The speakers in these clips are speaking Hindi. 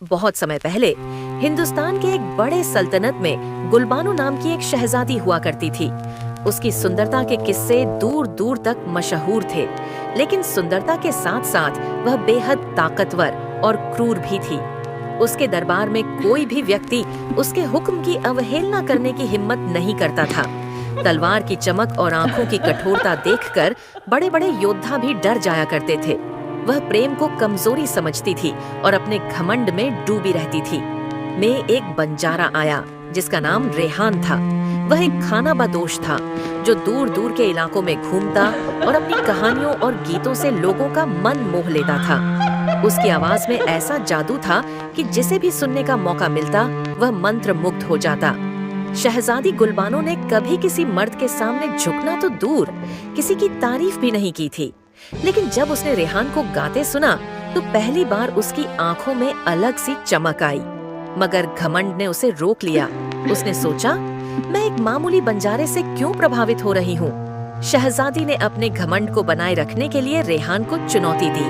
बहुत समय पहले हिंदुस्तान के एक बड़े सल्तनत में गुलबानो नाम की एक शहजादी हुआ करती थी। उसकी सुंदरता के किस्से दूर दूर तक मशहूर थे, लेकिन सुंदरता के साथ साथ वह बेहद ताकतवर और क्रूर भी थी। उसके दरबार में कोई भी व्यक्ति उसके हुक्म की अवहेलना करने की हिम्मत नहीं करता था। तलवार की चमक और आंखों की कठोरता देखकर बड़े बड़े योद्धा भी डर जाया करते थे। वह प्रेम को कमजोरी समझती थी और अपने घमंड में डूबी रहती थी। में एक बंजारा आया जिसका नाम रेहान था। वह एक खानाबदोश था जो दूर दूर के इलाकों में घूमता और अपनी कहानियों और गीतों से लोगों का मन मोह लेता था। उसकी आवाज में ऐसा जादू था कि जिसे भी सुनने का मौका मिलता वह मंत्रमुग्ध हो जाता। शहजादी गुलबानो ने कभी किसी मर्द के सामने झुकना तो दूर, किसी की तारीफ भी नहीं की थी। लेकिन जब उसने रेहान को गाते सुना तो पहली बार उसकी आंखों में अलग सी चमक आई, मगर घमंड ने उसे रोक लिया। उसने सोचा, मैं एक मामूली बंजारे से क्यों प्रभावित हो रही हूँ। शहजादी ने अपने घमंड को बनाए रखने के लिए रेहान को चुनौती दी।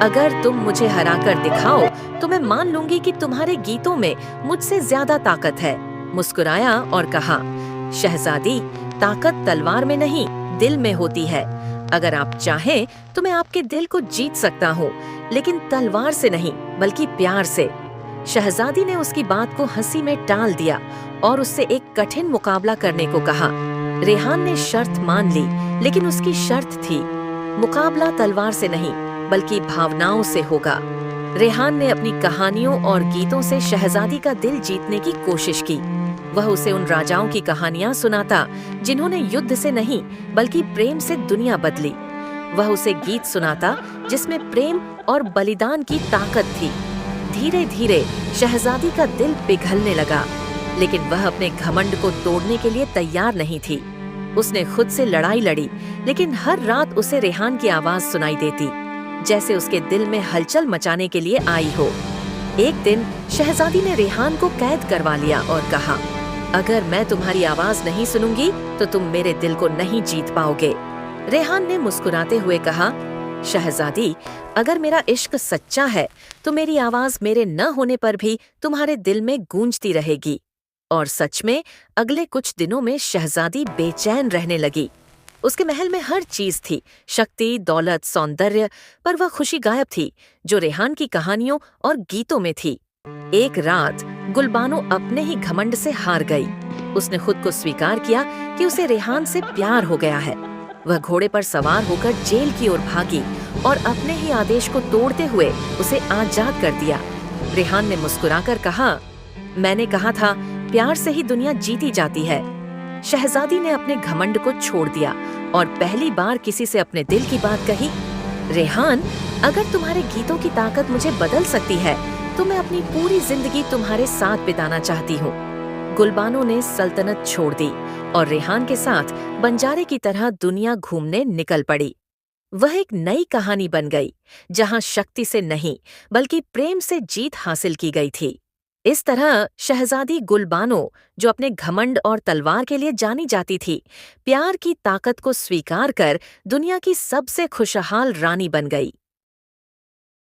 अगर तुम मुझे हराकर दिखाओ तो मैं मान लूंगी कि तुम्हारे गीतों में मुझसे ज्यादा ताकत है। मुस्कुराया और कहा, शहजादी, ताकत तलवार में नहीं दिल में होती है। अगर आप चाहें तो मैं आपके दिल को जीत सकता हूँ, लेकिन तलवार से नहीं बल्कि प्यार से। शहजादी ने उसकी बात को हंसी में टाल दिया और उससे एक कठिन मुकाबला करने को कहा। रेहान ने शर्त मान ली, लेकिन उसकी शर्त थी, मुकाबला तलवार से नहीं बल्कि भावनाओं से होगा। रेहान ने अपनी कहानियों और गीतों से शहजादी का दिल जीतने की कोशिश की। वह उसे उन राजाओं की कहानियां सुनाता जिन्होंने युद्ध से नहीं बल्कि प्रेम से दुनिया बदली। वह उसे गीत सुनाता जिसमें प्रेम और बलिदान की ताकत थी। धीरे धीरे शहजादी का दिल पिघलने लगा, लेकिन वह अपने घमंड को तोड़ने के लिए तैयार नहीं थी। उसने खुद से लड़ाई लड़ी, लेकिन हर रात उसे रेहान की आवाज सुनाई देती, जैसे उसके दिल में हलचल मचाने के लिए आई हो। एक दिन शहजादी ने रेहान को कैद करवा लिया और कहा, अगर मैं तुम्हारी आवाज नहीं सुनूंगी तो तुम मेरे दिल को नहीं जीत पाओगे। रेहान ने मुस्कुराते हुए कहा, शहजादी, अगर मेरा इश्क सच्चा है तो मेरी आवाज मेरे न होने पर भी तुम्हारे दिल में गूंजती रहेगी। और सच में अगले कुछ दिनों में शहजादी बेचैन रहने लगी। उसके महल में हर चीज थी, शक्ति, दौलत, सौंदर्य, पर वह खुशी गायब थी जो रेहान की कहानियों और गीतों में थी। एक रात गुलबानो अपने ही घमंड से हार गई। उसने खुद को स्वीकार किया कि उसे रेहान से प्यार हो गया है। वह घोड़े पर सवार होकर जेल की ओर भागी और अपने ही आदेश को तोड़ते हुए उसे आजाद कर दिया। रेहान ने मुस्कुराकर कहा, मैंने कहा था, प्यार से ही दुनिया जीती जाती है। शहजादी ने अपने घमंड को छोड़ दिया और पहली बार किसी से अपने दिल की बात कही। रेहान, अगर तुम्हारे गीतों की ताकत मुझे बदल सकती है तो मैं अपनी पूरी जिंदगी तुम्हारे साथ बिताना चाहती हूँ। गुलबानो ने सल्तनत छोड़ दी और रेहान के साथ बंजारे की तरह दुनिया घूमने निकल पड़ी। वह एक नई कहानी बन गई, जहाँ शक्ति से नहीं बल्कि प्रेम से जीत हासिल की गई थी। इस तरह शहजादी गुलबानो, जो अपने घमंड और तलवार के लिए जानी जाती थी, प्यार की ताकत को स्वीकार कर दुनिया की सबसे खुशहाल रानी बन गई।